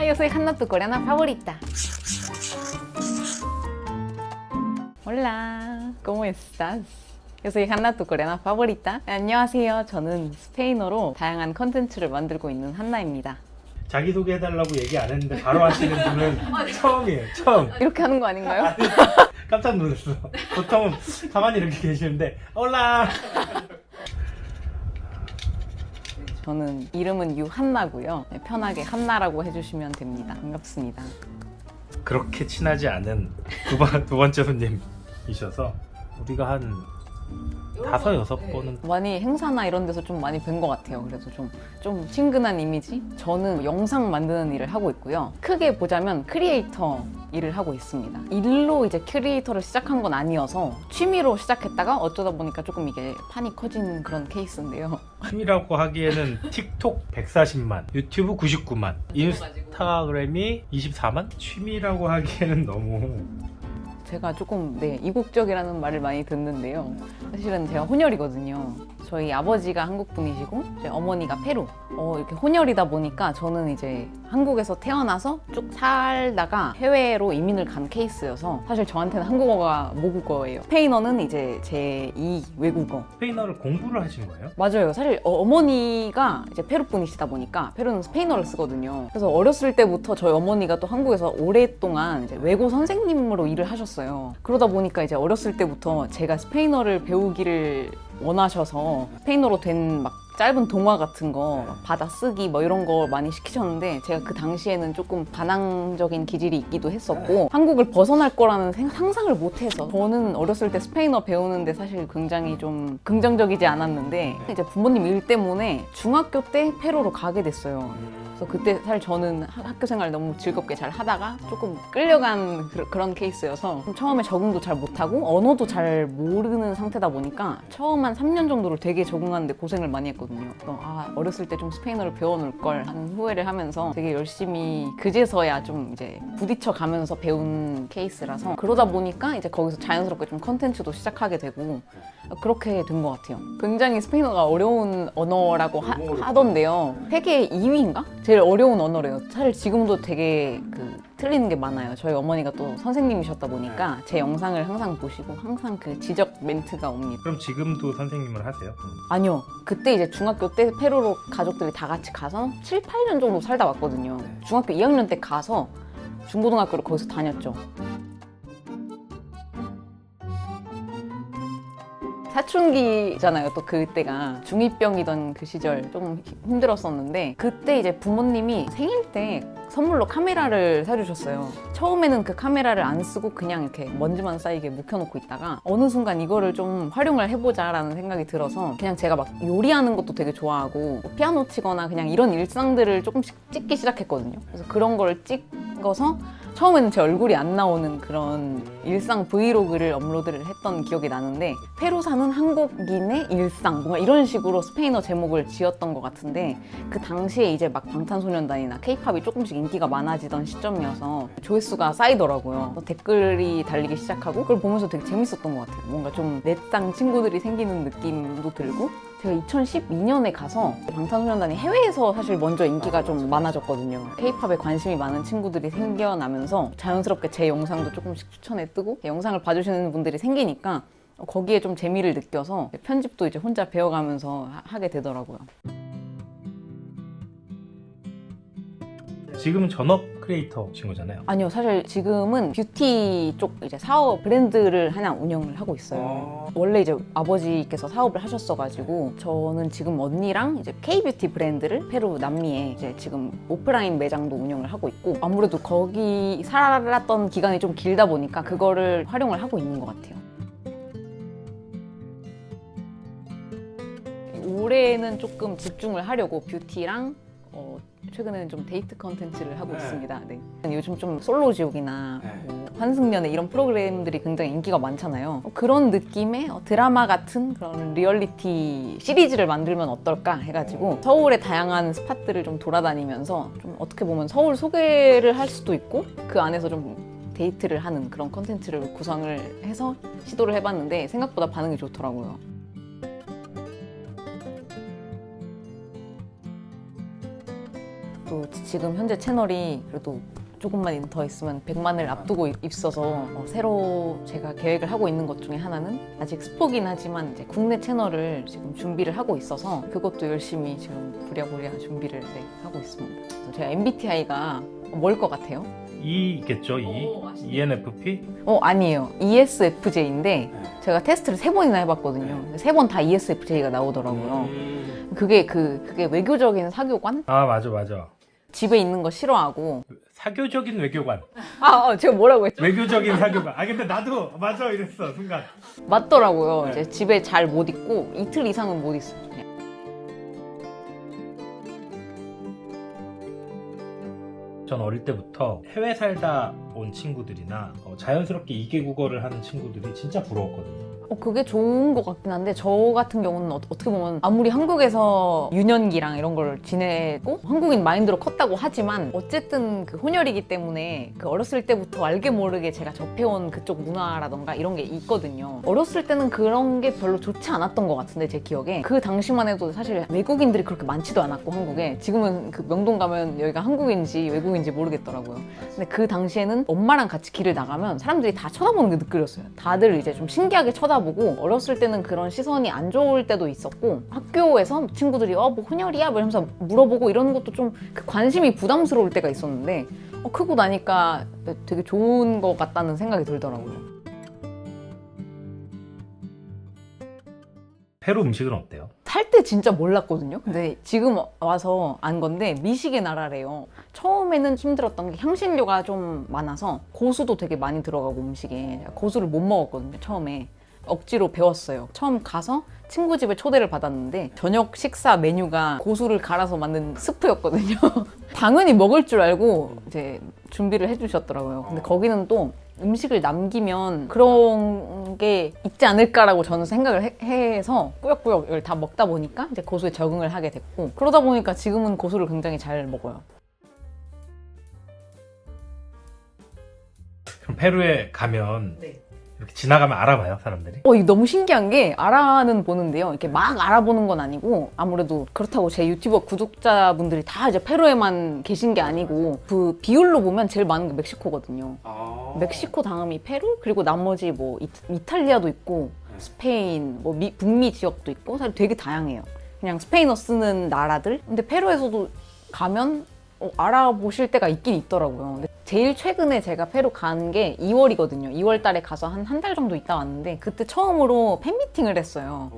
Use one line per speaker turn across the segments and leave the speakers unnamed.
yo soy Hanna, tu coreana favorita. Hola, ¿cómo estás? Yo soy Hanna, tu coreana favorita. 안녕하세요. 저는 스페인어로 다양한 컨텐츠를 만들고 있는 한나입니다.
자기소개해달라고 얘기 안 했는데 바로 하시는 분은 처음이에요. 처음.
이렇게 하는 거 아닌가요?
깜짝 놀랐어. 보통은 가만히 이렇게 계시는데 올라.
저는 이름은 유한나고요. 편하게 한나라고 해주시면 됩니다. 반갑습니다.
그렇게 친하지 않은 두 번째 손님이셔서 우리가 한 5-6번은
많이 행사나 이런 데서 좀 많이 뵌 것 같아요. 그래서 좀 친근한 이미지? 저는 영상 만드는 일을 하고 있고요. 크게 보자면 크리에이터 일을 하고 있습니다. 일로 이제 크리에이터를 시작한 건 아니어서 취미로 시작했다가 어쩌다 보니까 조금 이게 판이 커진 그런 케이스인데요.
취미라고 하기에는 틱톡 140만, 유튜브 99만, 인스타그램이 24만? 취미라고 하기에는 너무
제가 조금 이국적이라는 말을 많이 듣는데요. 사실은 제가 혼혈이거든요. 저희 아버지가 한국 분이시고 저희 어머니가 페루. 이렇게 혼혈이다 보니까 저는 이제 한국에서 태어나서 쭉 살다가 해외로 이민을 간 케이스여서 사실 저한테는 한국어가 모국어예요. 스페인어는 이제 제2 외국어.
스페인어를 공부를 하신 거예요?
맞아요. 사실 어머니가 이제 페루 분이시다 보니까 페루는 스페인어를 쓰거든요. 그래서 어렸을 때부터 저희 어머니가 또 한국에서 오랫동안 이제 외고 선생님으로 일을 하셨어요. 그러다 보니까 이제 어렸을 때부터 제가 스페인어를 배우기를 원하셔서 스페인어로 된 막 짧은 동화 같은 거 받아쓰기 뭐 이런 거 많이 시키셨는데 제가 그 당시에는 조금 반항적인 기질이 있기도 했었고 한국을 벗어날 거라는 상상을 못해서 저는 어렸을 때 스페인어 배우는데 사실 굉장히 좀 긍정적이지 않았는데 이제 부모님 일 때문에 중학교 때 페루로 가게 됐어요. 그래서 그때 사실 저는 학교 생활 너무 즐겁게 잘 하다가 조금 끌려간 그런 케이스여서 처음에 적응도 잘 못하고 언어도 잘 모르는 상태다 보니까 처음 한 3년 정도를 되게 적응하는데 고생을 많이 했거든요. 그래서 어렸을 때 좀 스페인어를 배워놓을 걸 하는 후회를 하면서 되게 열심히 그제서야 좀 이제 부딪혀 가면서 배운 케이스라서 그러다 보니까 이제 거기서 자연스럽게 좀 컨텐츠도 시작하게 되고 그렇게 된 것 같아요. 굉장히 스페인어가 어려운 언어라고 하던데요. 세계 2위인가? 제일 어려운 언어래요. 사실 지금도 되게 틀리는 게 많아요. 저희 어머니가 또 선생님이셨다 보니까 제 영상을 항상 보시고 항상 그 지적 멘트가 옵니다.
그럼 지금도 선생님을 하세요?
아니요. 그때 이제 중학교 때 페루로 가족들이 다 같이 가서 7, 8년 정도 살다 왔거든요. 중학교 2학년 때 가서 중고등학교를 거기서 다녔죠. 사춘기잖아요. 또 그때가 중2병이던 그 시절 좀 힘들었었는데 그때 이제 부모님이 생일 때 선물로 카메라를 사주셨어요. 처음에는 그 카메라를 안 쓰고 그냥 이렇게 먼지만 쌓이게 묵혀놓고 있다가 어느 순간 이거를 좀 활용을 해보자라는 생각이 들어서 그냥 제가 막 요리하는 것도 되게 좋아하고 피아노 치거나 그냥 이런 일상들을 조금씩 찍기 시작했거든요. 그래서 그런 걸 찍어서 처음에는 제 얼굴이 안 나오는 그런 일상 브이로그를 업로드를 했던 기억이 나는데 페루 사는 한국인의 일상 뭔가 이런 식으로 스페인어 제목을 지었던 것 같은데 그 당시에 이제 막 방탄소년단이나 케이팝이 조금씩 인기가 많아지던 시점이어서 조회수가 쌓이더라고요. 댓글이 달리기 시작하고 그걸 보면서 되게 재밌었던 것 같아요. 뭔가 좀 넷상 친구들이 생기는 느낌도 들고 제가 2012년에 가서 방탄소년단이 해외에서 사실 먼저 인기가 좀 많아졌거든요. 케이팝에 관심이 많은 친구들이 생겨나면서 자연스럽게 제 영상도 조금씩 추천에 뜨고 영상을 봐주시는 분들이 생기니까 거기에 좀 재미를 느껴서 편집도 이제 혼자 배워가면서 하게 되더라고요.
지금은 전업 크리에이터신 거잖아요.
아니요, 사실 지금은 뷰티 쪽 이제 사업 브랜드를 하나 운영을 하고 있어요. 원래 이제 아버지께서 사업을 하셨어가지고 저는 지금 언니랑 이제 K-뷰티 브랜드를 페루 남미에 이제 지금 오프라인 매장도 운영을 하고 있고 아무래도 거기 살았던 기간이 좀 길다 보니까 그거를 활용을 하고 있는 것 같아요. 올해는 조금 집중을 하려고 뷰티랑 최근에는 좀 데이트 컨텐츠를 하고 있습니다. 네. 요즘 좀 솔로지옥이나 뭐 환승연애 이런 프로그램들이 굉장히 인기가 많잖아요. 그런 느낌의 드라마 같은 그런 리얼리티 시리즈를 만들면 어떨까 해가지고 서울의 다양한 스팟들을 좀 돌아다니면서 좀 어떻게 보면 서울 소개를 할 수도 있고 그 안에서 좀 데이트를 하는 그런 컨텐츠를 구성을 해서 시도를 해봤는데 생각보다 반응이 좋더라고요. 또 지금 현재 채널이 그래도 조금만 더 있으면 100만을 앞두고 있어서 새로 제가 계획을 하고 있는 것 중에 하나는 아직 스포긴 하지만 이제 국내 채널을 지금 준비를 하고 있어서 그것도 열심히 지금 부랴부랴 준비를 하고 있습니다. 그래서 제가 MBTI가 뭘 것 같아요?
E겠죠, E? ENFP?
아니에요. ESFJ인데 제가 테스트를 3번이나 해봤거든요. 3번 다 ESFJ가 나오더라고요. 그게 외교적인 사교관?
아, 맞아.
집에 있는 거 싫어하고.
사교적인 외교관.
제가 뭐라고 했죠?
외교적인 사교관. 근데 나도 맞아 이랬어, 순간.
맞더라고요.
네.
이제 집에 잘 못 있고 이틀 이상은 못 있어요.
전 어릴 때부터 해외 살다 온 친구들이나 자연스럽게 2개 국어를 하는 친구들이 진짜 부러웠거든요.
그게 좋은 것 같긴 한데 저 같은 경우는 어떻게 보면 아무리 한국에서 유년기랑 이런 걸 지내고 한국인 마인드로 컸다고 하지만 어쨌든 그 혼혈이기 때문에 그 어렸을 때부터 알게 모르게 제가 접해온 그쪽 문화라던가 이런 게 있거든요. 어렸을 때는 그런 게 별로 좋지 않았던 것 같은데 제 기억에 그 당시만 해도 사실 외국인들이 그렇게 많지도 않았고 한국에 지금은 그 명동 가면 여기가 한국인지 외국인지 모르겠더라고요. 근데 그 당시에는 엄마랑 같이 길을 나가면 사람들이 다 쳐다보는 게 느껴졌어요. 다들 이제 좀 신기하게 쳐다보고 어렸을 때는 그런 시선이 안 좋을 때도 있었고 학교에서 친구들이 뭐 혼혈이야? 뭐 이러면서 물어보고 이런 것도 좀 그 관심이 부담스러울 때가 있었는데 크고 나니까 되게 좋은 것 같다는 생각이 들더라고요.
페루 음식은 어때요?
살 때 진짜 몰랐거든요. 근데 지금 와서 안 건데 미식의 나라래요. 처음에는 힘들었던 게 향신료가 좀 많아서 고수도 되게 많이 들어가고 음식에 고수를 못 먹었거든요. 처음에 억지로 배웠어요. 처음 가서 친구 집에 초대를 받았는데 저녁 식사 메뉴가 고수를 갈아서 만든 스프였거든요. 당연히 먹을 줄 알고 이제 준비를 해주셨더라고요. 근데 거기는 또 음식을 남기면 그런 게 있지 않을까라고 저는 생각을 해서 꾸역꾸역 이걸 다 먹다 보니까 이제 고수에 적응을 하게 됐고 그러다 보니까 지금은 고수를 굉장히 잘 먹어요.
그럼 페루에 가면 이렇게 지나가면 알아봐요, 사람들이?
이거 너무 신기한 게 알아는 보는데요. 이렇게 막 알아보는 건 아니고 아무래도 그렇다고 제 유튜버 구독자분들이 다 이제 페루에만 계신 게 아니고 그 비율로 보면 제일 많은 게 멕시코거든요. 멕시코 다음이 페루 그리고 나머지 뭐 이탈리아도 있고 스페인 뭐 북미 지역도 있고 사실 되게 다양해요. 그냥 스페인어 쓰는 나라들. 근데 페루에서도 가면 알아보실 때가 있긴 있더라고요. 근데 제일 최근에 제가 페루 간 게 2월이거든요. 2월 달에 가서 한 달 정도 있다 왔는데 그때 처음으로 팬미팅을 했어요.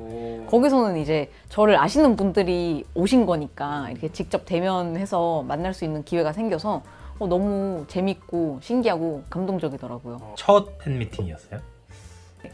거기서는 이제 저를 아시는 분들이 오신 거니까 이렇게 직접 대면해서 만날 수 있는 기회가 생겨서 너무 재밌고 신기하고 감동적이더라고요.
첫 팬미팅이었어요?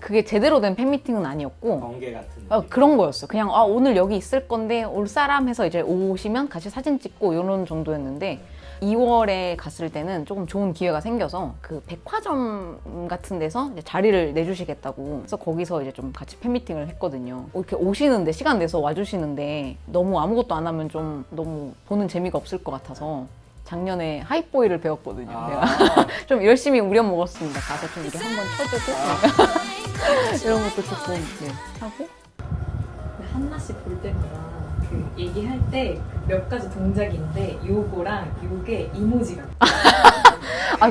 그게 제대로 된 팬미팅은 아니었고
번개 같은
그런 거였어요. 그냥 오늘 여기 있을 건데 올 사람 해서 이제 오시면 같이 사진 찍고 이런 정도였는데 2월에 갔을 때는 조금 좋은 기회가 생겨서 그 백화점 같은 데서 이제 자리를 내주시겠다고 그래서 거기서 이제 좀 같이 팬미팅을 했거든요. 이렇게 오시는데 시간 내서 와주시는데 너무 아무것도 안 하면 좀 너무 보는 재미가 없을 것 같아서 작년에 하이보이를 배웠거든요. 내가 좀 열심히 우려먹었습니다. 가서 좀 이렇게 한번 쳐주고 이런 것도 조금 하고
한나씩 볼 때마다 그 얘기할 때 몇 가지 동작인데 요거랑 요게 이모지가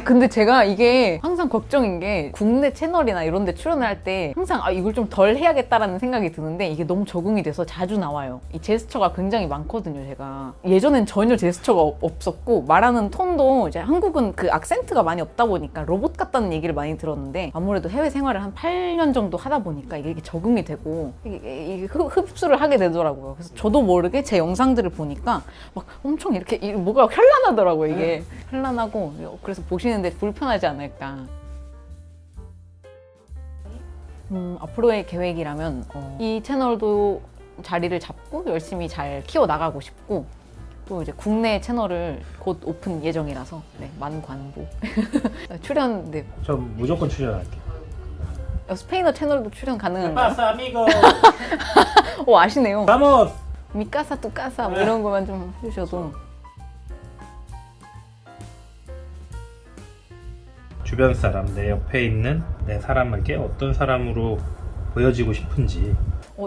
근데 제가 이게 항상 걱정인 게 국내 채널이나 이런 데 출연을 할 때 항상 이걸 좀 덜 해야겠다라는 생각이 드는데 이게 너무 적응이 돼서 자주 나와요. 이 제스처가 굉장히 많거든요, 제가. 예전엔 전혀 제스처가 없었고 말하는 톤도 이제 한국은 그 악센트가 많이 없다 보니까 로봇 같다는 얘기를 많이 들었는데 아무래도 해외 생활을 한 8년 정도 하다 보니까 이게 적응이 되고 이게 흡수를 하게 되더라고요. 그래서 저도 모르게 제 영상들을 보니까 막 엄청 이렇게 뭐가 현란하더라고요, 이게. 현란하고 그래서 보시는데 불편하지 않을까. 앞으로의 계획이라면 이 채널도 자리를 잡고 열심히 잘 키워나가고 싶고 또 이제 국내 채널을 곧 오픈 예정이라서 만관부 출연
저 무조건 출연할게요.
스페인어 채널도 출연 가능한가요?
파사 아미고
아시네요.
바모스
미카사 뚜까사 뭐 이런 거만 좀 해주셔도.
주변 사람, 내 옆에 있는 내 사람에게 어떤 사람으로 보여지고 싶은지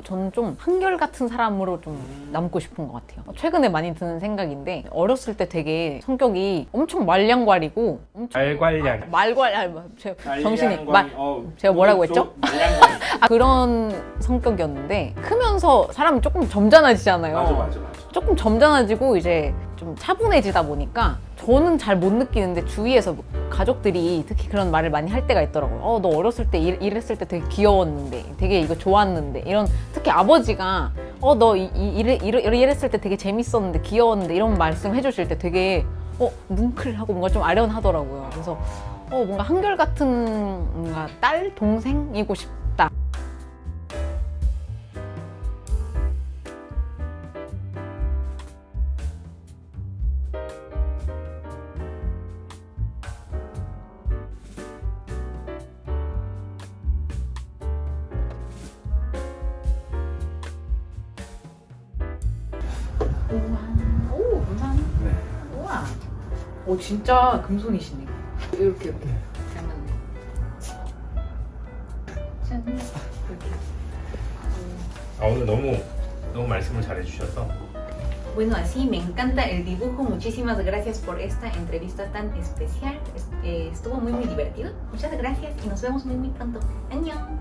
저는 좀 한결같은 사람으로 좀 남고 싶은 것 같아요. 최근에 많이 드는 생각인데 어렸을 때 되게 성격이 엄청 말량괄이고 엄청
말괄량.
정신이 제가 뭐라고 했죠? 그런 성격이었는데 크면서 사람이 조금 점잖아지잖아요.
맞아.
조금 점잖아지고 이제 좀 차분해지다 보니까 저는 잘 못 느끼는데 주위에서 가족들이 특히 그런 말을 많이 할 때가 있더라고요. 너 어렸을 때 이랬을 때 되게 귀여웠는데 되게 이거 좋았는데 이런 특히 아버지가 너 이랬을 때 되게 재밌었는데 귀여웠는데 이런 말씀 해주실 때 되게 뭉클하고 뭔가 좀 아련하더라고요. 그래서 뭔가 한결같은 뭔가 딸 동생이고 싶다. 오, 감사합니다.
네.
우와. 진짜 금손이시네. 이렇게. 잘 맞네. 짠. 이렇게.
오늘 너무 말씀을 잘해주셔서.
Bueno, así me encanta el dibujo. Muchísimas gracias por esta entrevista tan especial. Estuvo muy divertido. Muchas gracias y nos vemos muy pronto. ¡Añón!